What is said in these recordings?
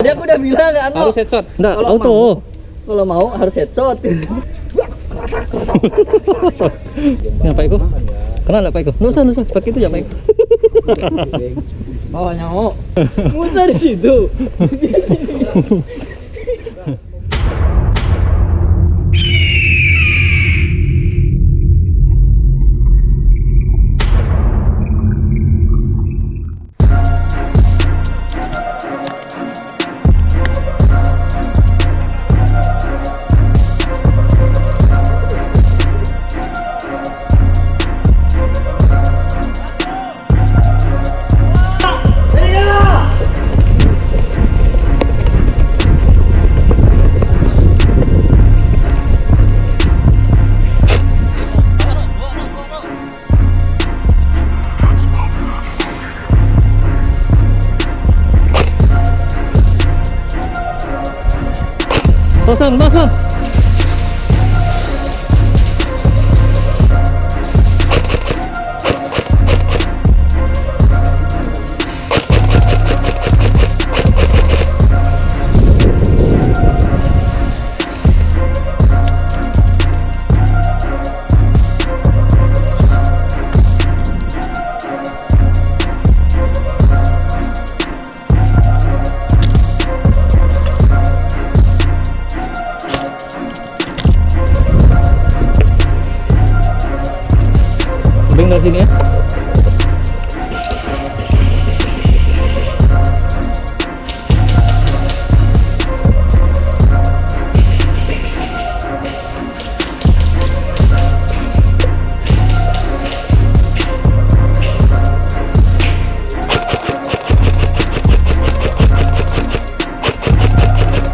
Tadi aku udah bilang kan, harus headshot. Enggak, kalau auto. Kalau mau harus headshot. Nah, Pak Iko. Kenal enggak Pak Iko? Nusa, pakai itu ya Pak Iko. Bawahnya mau. Musa di situ. Pasang. Beng dari sini ya.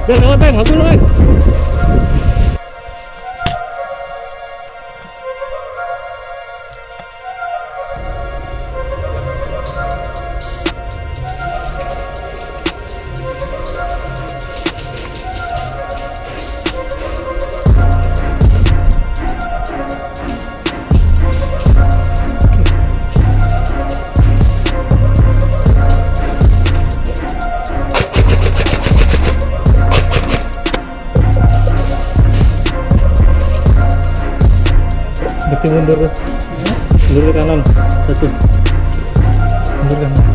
Beng, aku dulu, Beng. Mundur ke kanan satu, mundur kanan.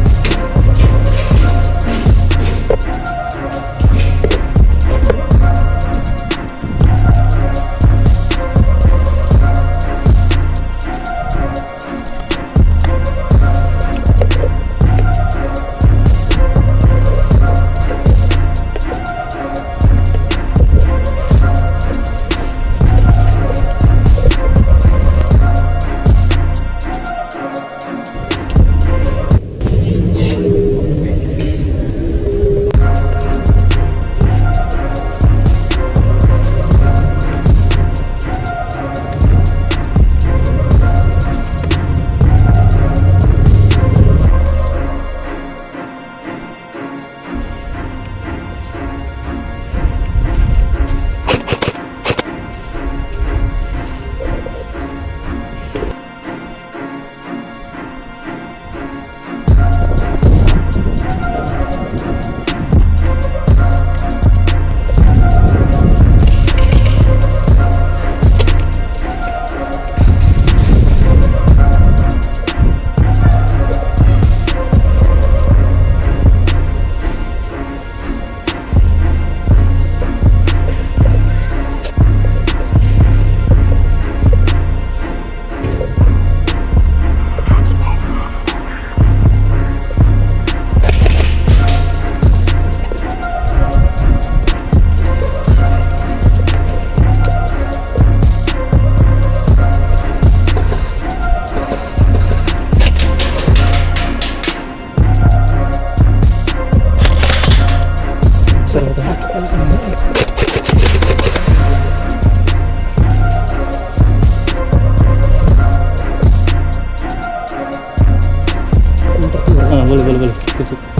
boleh. Sip.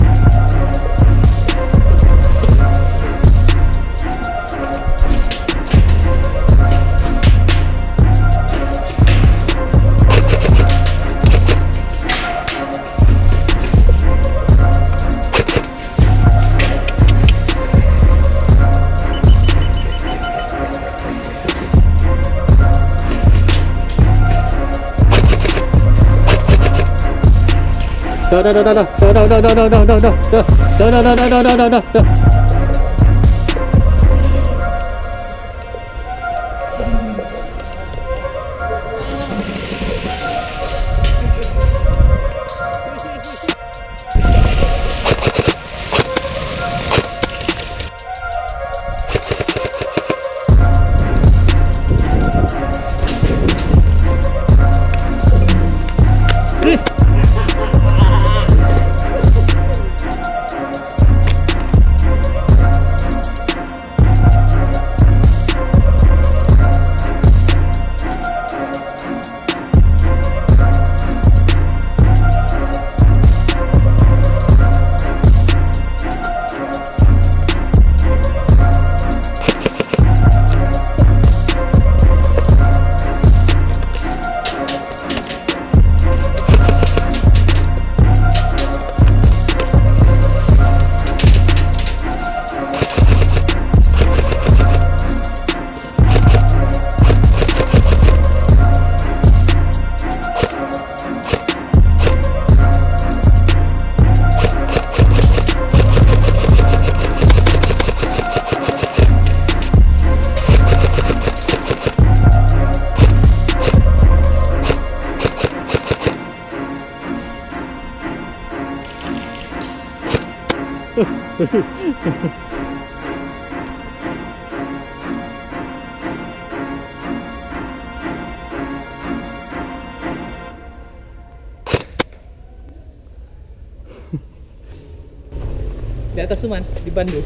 Di atas tuh man, di Bandung.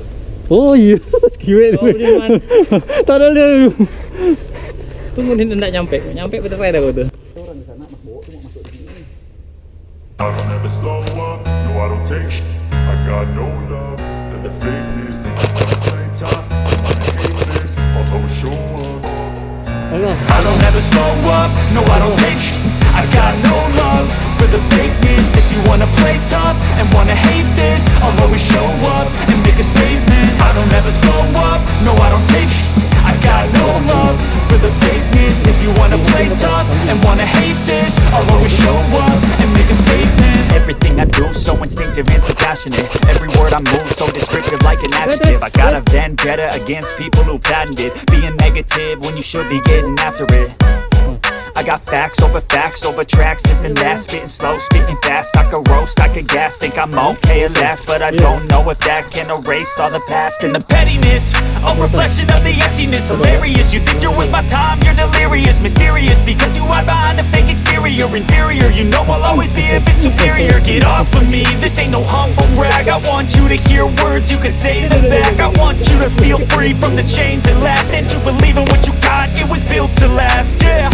Oh iya, skiwe. Oh, di mana? Taruh dia. Tunggu nih enggak nyampe bener ada tuh. I don't ever slow up, no I don't take sh**. I got no love for the fakeness. If you wanna play tough, I'm gonna hate this. I'll always show up. I don't ever slow up, no I don't take sh**. I got no love for the fakeness. If you wanna play tough and wanna hate this, I'll always show up and make a statement. I don't ever slow up, no I don't take sh**. I got no love for the fakeness. If you wanna play tough and wanna hate this, I'll always show up and make a statement. Everything I do so instinctive and so passionate. Every word I move so descriptive like an adjective. I got a vendetta against people who patented being negative when you should be getting after it. I got facts over tracks, this and that. Spitting slow, spitting fast, I could roast, I could gas. Think I'm okay at last, but I don't know if that can erase all the past. And the pettiness, a reflection of the emptiness. Hilarious, you think you're with my time, you're delirious. Mysterious, because you hide behind a fake exterior. Inferior, you know I'll always be a bit superior. Get off of me, this ain't no humble brag. I want you to hear words, you can say them back. I want you to feel free from the chains that last, and to believe in what you got, it was built to last, yeah.